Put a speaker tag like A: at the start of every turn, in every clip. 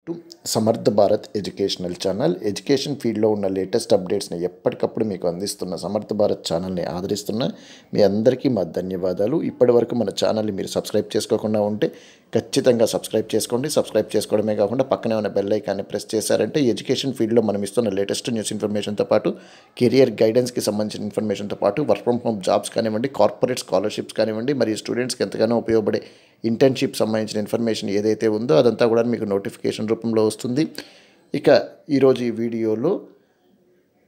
A: To సమర్థ Bharat educational channel. Education ఫీల్డ్లో ఉన్న లేటెస్ట్ అప్డేట్స్ని ఎప్పటికప్పుడు మీకు అందిస్తున్న సమర్థ భారత్ ఛానల్ని ఆదరిస్తున్న మీ అందరికీ మా ధన్యవాదాలు. ఇప్పటి వరకు మన ఛానల్ని మీరు సబ్స్క్రైబ్ చేసుకోకుండా ఉంటే ఖచ్చితంగా సబ్స్క్రైబ్ చేసుకోండి. సబ్స్క్రైబ్ చేసుకోవడమే కాకుండా పక్కనే ఉన్న బెల్ ఐకాన్ని ప్రెస్ చేశారంటే ఎడ్యుకేషన్ ఫీల్డ్లో మనం ఇస్తున్న లేటెస్ట్ న్యూస్ ఇన్ఫర్మేషన్తో పాటు కెరియర్ గైడెన్స్కి సంబంధించిన ఇన్ఫర్మేషన్తో పాటు వర్క్ ఫ్రమ్ హోమ్ జాబ్స్ కానివ్వండి, కార్పొరేట్ స్కాలర్షిప్స్ కానివ్వండి, మరియు స్టూడెంట్స్కి ఎంతగానో ఉపయోగపడే ఇంటర్న్షిప్ సంబంధించిన ఇన్ఫర్మేషన్ ఏదైతే ఉందో అదంతా కూడా మీకు నోటిఫికేషన్ రూపంలో వస్తుంది. ఇక ఈరోజు ఈ వీడియోలో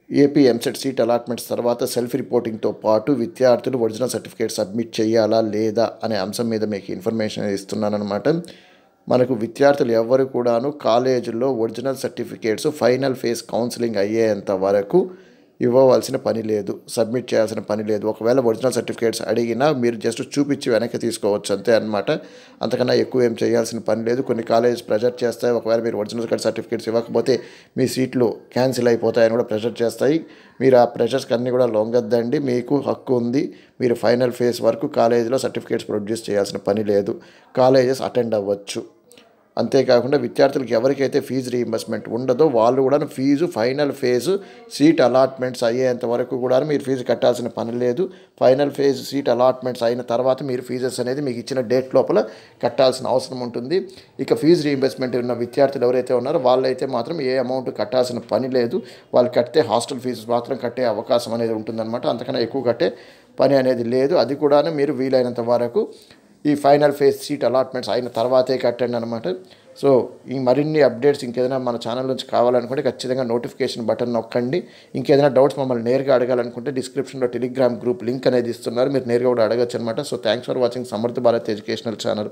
A: ఏపీ ఎంసెట్ సీట్ అలాట్మెంట్స్ తర్వాత సెల్ఫ్ రిపోర్టింగ్తో పాటు విద్యార్థులు ఒరిజినల్ సర్టిఫికేట్ సబ్మిట్ చేయాలా లేదా అనే అంశం మీద మీకు ఇన్ఫర్మేషన్ ఇస్తున్నానమాట. మనకు విద్యార్థులు ఎవరు కూడాను కాలేజీల్లో original certificates final phase counselling అయ్యేంత వరకు ఇవ్వవలసిన పని లేదు, సబ్మిట్ చేయాల్సిన పని లేదు. ఒకవేళ ఒరిజినల్ సర్టిఫికేట్స్ అడిగినా మీరు జస్ట్ చూపించి వెనక్కి తీసుకోవచ్చు అంతే అనమాట. అంతకన్నా ఎక్కువ ఏం చేయాల్సిన పని లేదు. కొన్ని కాలేజెస్ ప్రెజర్ చేస్తాయి, ఒకవేళ మీరు ఒరిజినల్ సర్టిఫికేట్స్ ఇవ్వకపోతే మీ సీట్లు క్యాన్సిల్ అయిపోతాయని కూడా ప్రెజర్ చేస్తాయి. మీరు ఆ ప్రెషర్స్కి అన్నీ కూడా లొంగద్దండి. మీకు హక్కు ఉంది. మీరు ఫైనల్ ఫేజ్ వరకు కాలేజీలో సర్టిఫికేట్స్ ప్రొడ్యూస్ చేయాల్సిన పని లేదు. కాలేజెస్ అటెండ్ అవ్వచ్చు. అంతేకాకుండా విద్యార్థులకు ఎవరికైతే ఫీజు రీయింబర్స్మెంట్ ఉండదో వాళ్ళు కూడా fees final phase seat allotments అయ్యేంత వరకు కూడా మీరు ఫీజు కట్టాల్సిన పని లేదు. ఫైనల్ ఫేజ్ సీట్ అలాట్మెంట్స్ అయిన తర్వాత మీరు ఫీజెస్ అనేది మీకు ఇచ్చిన డేట్ లోపల కట్టాల్సిన అవసరం ఉంటుంది. ఇక ఫీజు రీయింబర్స్మెంట్ ఉన్న విద్యార్థులు ఎవరైతే ఉన్నారో వాళ్ళైతే మాత్రం ఏ అమౌంట్ కట్టాల్సిన పని లేదు. వాళ్ళు కడితే హాస్టల్ ఫీజు మాత్రం కట్టే అవకాశం అనేది ఉంటుందన్నమాట. అంతకన్నా ఎక్కువ కట్టే పని అనేది లేదు. అది కూడా మీరు వీలైనంత వరకు ఈ ఫైనల్ ఫేజ్ సీట్ అలాట్మెంట్స్ అయిన తర్వాతే కట్టండి అనమాట. సో ఈ మరిన్ని అప్డేట్స్ ఇంకేదైనా మన ఛానల్ నుంచి కావాలనుకుంటే ఖచ్చితంగా నోటిఫికేషన్ బటన్ నొక్కండి. ఇంకేదైనా డౌట్స్ మమ్మల్ని నేరుగా అడగాలనుకుంటే డిస్క్రిప్షన్లో టెలిగ్రామ్ గ్రూప్ లింక్ అనేది ఇస్తున్నారు, మీరు నేరుగా కూడా అడగచ్చు అనమాట. సో థ్యాంక్స్ ఫర్ వాచింగ్ సమర్థ భారత్ ఎడ్యుకేషనల్ ఛానల్.